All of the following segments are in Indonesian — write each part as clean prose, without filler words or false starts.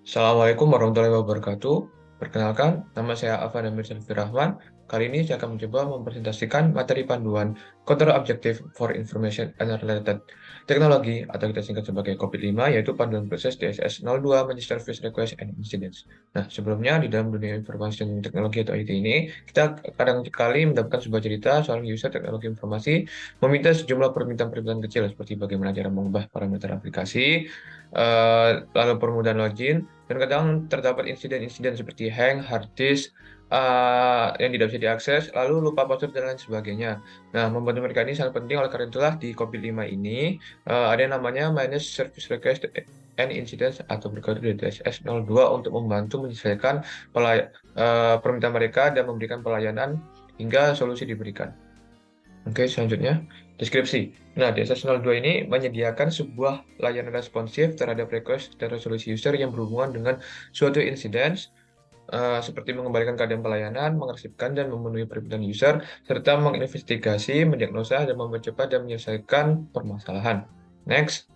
Assalamualaikum warahmatullahi wabarakatuh. Perkenalkan, nama saya Afan Amir Selvi Rahman. Kali ini saya akan mencoba mempresentasikan materi panduan Control Objective for Information and Related Technology atau kita singkat sebagai COVID-5, yaitu panduan proses DSS 02 Managed Service Request and Incidents. Nah, sebelumnya di dalam dunia informasi dan teknologi atau IT ini, kita kadang kali mendapatkan sebuah cerita seorang user teknologi informasi meminta sejumlah permintaan-permintaan kecil seperti bagaimana cara mengubah parameter aplikasi, lalu permudahan login, dan kadang terdapat insiden-insiden seperti hang, hard disk, yang tidak bisa diakses, lalu lupa password dan lain sebagainya. Nah, membantu mereka ini sangat penting, oleh karena itulah di COVID-5 ini ada yang namanya Managed Service Request and Incidents atau berkode DSS 02 untuk membantu menyelesaikan permintaan mereka dan memberikan pelayanan hingga solusi diberikan. Oke, selanjutnya, deskripsi. Nah, DSS 02 ini menyediakan sebuah layanan responsif terhadap request dan resolusi user yang berhubungan dengan suatu insiden, seperti mengembalikan keadaan pelayanan, mengarsipkan dan memenuhi permintaan user, serta menginvestigasi, mendiagnosa, dan mempercepat dan menyelesaikan permasalahan. Next.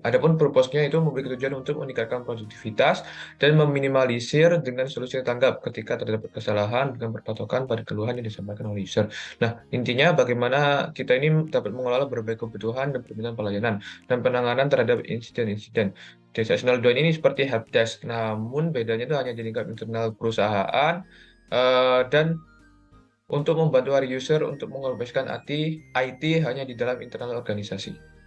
Adapun purpose-nya itu memberi tujuan untuk meningkatkan produktivitas dan meminimalisir dengan solusi yang tanggap ketika terdapat kesalahan dengan berpatokan pada keluhan yang disampaikan oleh user. Nah, intinya bagaimana kita ini dapat mengelola berbagai kebutuhan dan permintaan pelayanan dan penanganan terhadap insiden-insiden. DSS 02 ini seperti helpdesk, namun bedanya itu hanya di lingkup internal perusahaan, dan untuk membantu hari user untuk mengorganisasikan IT hanya di dalam internal organisasi.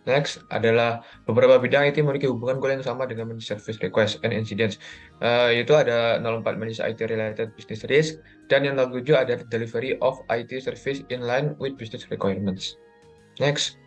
Next adalah beberapa bidang IT memiliki hubungan goal yang sama dengan managed service request and incidents. Yaitu ada 04 managed IT related business risk dan yang 07 ada delivery of IT service in line with business requirements. Next.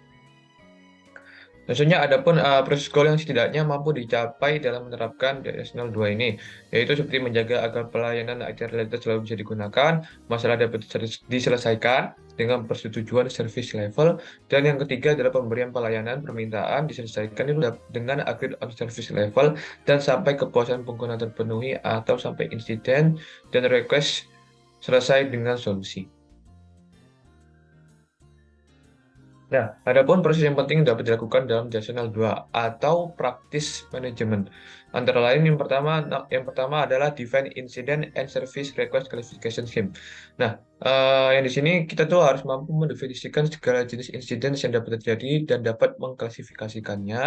Tentunya ada pun proses goal yang setidaknya mampu dicapai dalam menerapkan DS 02 ini, yaitu seperti menjaga agar pelayanan IT related selalu bisa digunakan, masalah dapat diselesaikan dengan persetujuan service level, dan yang ketiga adalah pemberian pelayanan permintaan diselesaikan itu dengan agreed on service level dan sampai kepuasan pengguna terpenuhi atau sampai insiden dan request selesai dengan solusi. Nah, adapun proses yang penting yang dapat dilakukan dalam DS 02 atau practice management. Antara lain yang pertama adalah define incident and service request classification scheme. Nah, yang di sini kita tuh harus mampu mendefinisikan segala jenis insiden yang dapat terjadi dan dapat mengklasifikasikannya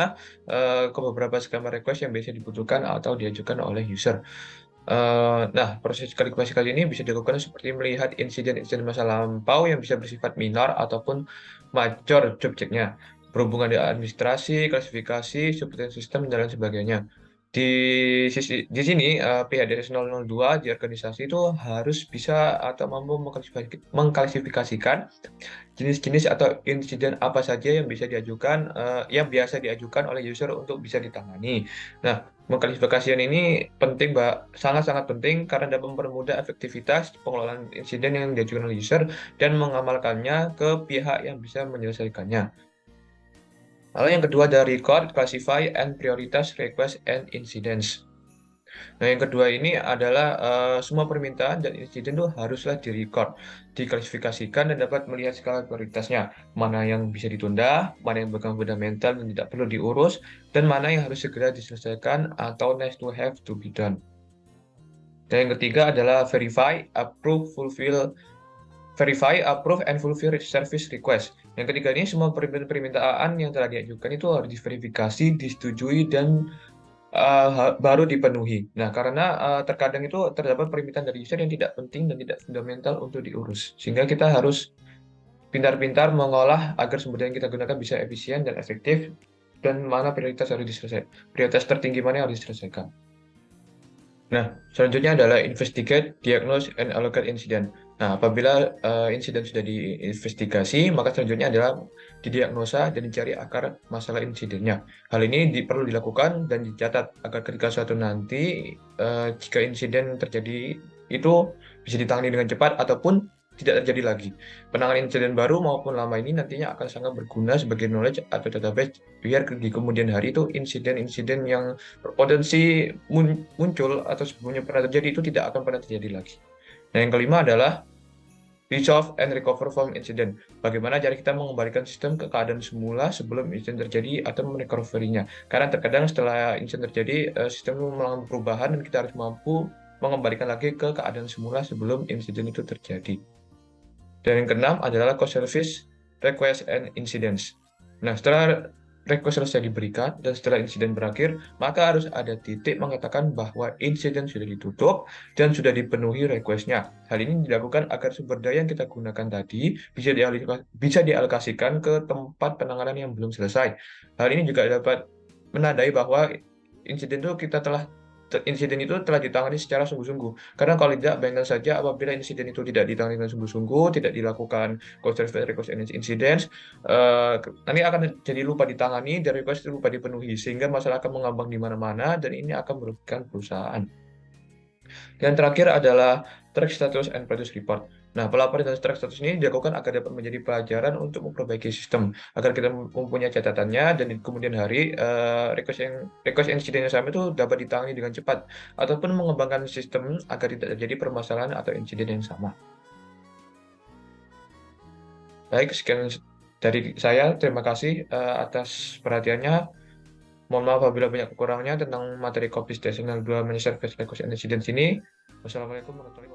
ke beberapa skema request yang biasa dibutuhkan atau diajukan oleh user. Nah, proses kalibrasi kali ini bisa dilakukan seperti melihat insiden-insiden masa lampau yang bisa bersifat minor ataupun major subjeknya, berhubungan dengan administrasi, klasifikasi, support sistem, dan lain sebagainya. Di sini pihak DS 002 di organisasi itu harus bisa atau mampu mengklasifikasikan jenis-jenis atau insiden apa saja yang bisa diajukan, yang biasa diajukan oleh user untuk bisa ditangani. Nah, mengklasifikasian ini penting, Mbak, sangat-sangat penting karena dapat mempermudah efektivitas pengelolaan insiden yang diajukan oleh user dan mengamalkannya ke pihak yang bisa menyelesaikannya. Lalu yang kedua ada record, classify, and prioritize request and incidents. Nah, yang kedua ini adalah semua permintaan dan insiden itu haruslah direcord, diklasifikasikan dan dapat melihat skala prioritasnya. Mana yang bisa ditunda, mana yang bukan fundamental dan tidak perlu diurus, dan mana yang harus segera diselesaikan atau nice to have to be done. Dan yang ketiga adalah verify, approve, and fulfill service request. Yang ketiga ini semua permintaan yang telah diajukan itu harus diverifikasi, disetujui, dan baru dipenuhi. Nah, karena terkadang itu terdapat permintaan dari user yang tidak penting dan tidak fundamental untuk diurus. Sehingga kita harus pintar-pintar mengolah agar sumber daya yang kita gunakan bisa efisien dan efektif, dan mana prioritas harus diselesaikan. Prioritas tertinggi mana yang harus diselesaikan. Nah, selanjutnya adalah investigate, diagnose, and allocate incident. Nah, apabila insiden sudah diinvestigasi, maka selanjutnya adalah didiagnosa dan dicari akar masalah insidennya. Hal ini perlu dilakukan dan dicatat agar ketika suatu nanti, jika insiden terjadi itu bisa ditangani dengan cepat ataupun tidak terjadi lagi. Penanganan insiden baru maupun lama ini nantinya akan sangat berguna sebagai knowledge atau database biar di kemudian hari itu insiden-insiden yang berpotensi muncul atau sebelumnya pernah terjadi itu tidak akan pernah terjadi lagi. Nah, yang kelima adalah resolve and recover from incident. Bagaimana cara kita mengembalikan sistem ke keadaan semula sebelum insiden terjadi atau merecovery-nya. Karena terkadang setelah insiden terjadi, sistem mengalami perubahan dan kita harus mampu mengembalikan lagi ke keadaan semula sebelum insiden itu terjadi. Dan yang keenam adalah call service request and incidents. Nah, setelah request selesai diberikan dan setelah insiden berakhir, maka harus ada titik mengatakan bahwa insiden sudah ditutup dan sudah dipenuhi request-nya. Hal ini dilakukan agar sumber daya yang kita gunakan tadi bisa dialokasikan ke tempat penanganan yang belum selesai. Hal ini juga dapat menandai bahwa insiden itu telah ditangani secara sungguh-sungguh. Karena kalau tidak, bayangkan saja apabila insiden itu tidak ditangani dengan sungguh-sungguh, tidak dilakukan call service request and incidents, nanti akan jadi lupa ditangani dan request itu lupa dipenuhi, sehingga masalah akan mengambang di mana-mana dan ini akan merugikan perusahaan. Dan terakhir adalah track status and progress report. Nah, pelaporan dan track status ini dilakukan agar dapat menjadi pelajaran untuk memperbaiki sistem, agar kita mempunyai catatannya dan di kemudian hari request insiden yang sama itu dapat ditangani dengan cepat ataupun mengembangkan sistem agar tidak terjadi permasalahan atau insiden yang sama. Baik, sekian dari saya. Terima kasih atas perhatiannya. Mohon maaf apabila banyak kekurangannya tentang materi Kopis Desenal 2 Manager Service Request and Incidents ini. Wassalamualaikum warahmatullahi wabarakatuh.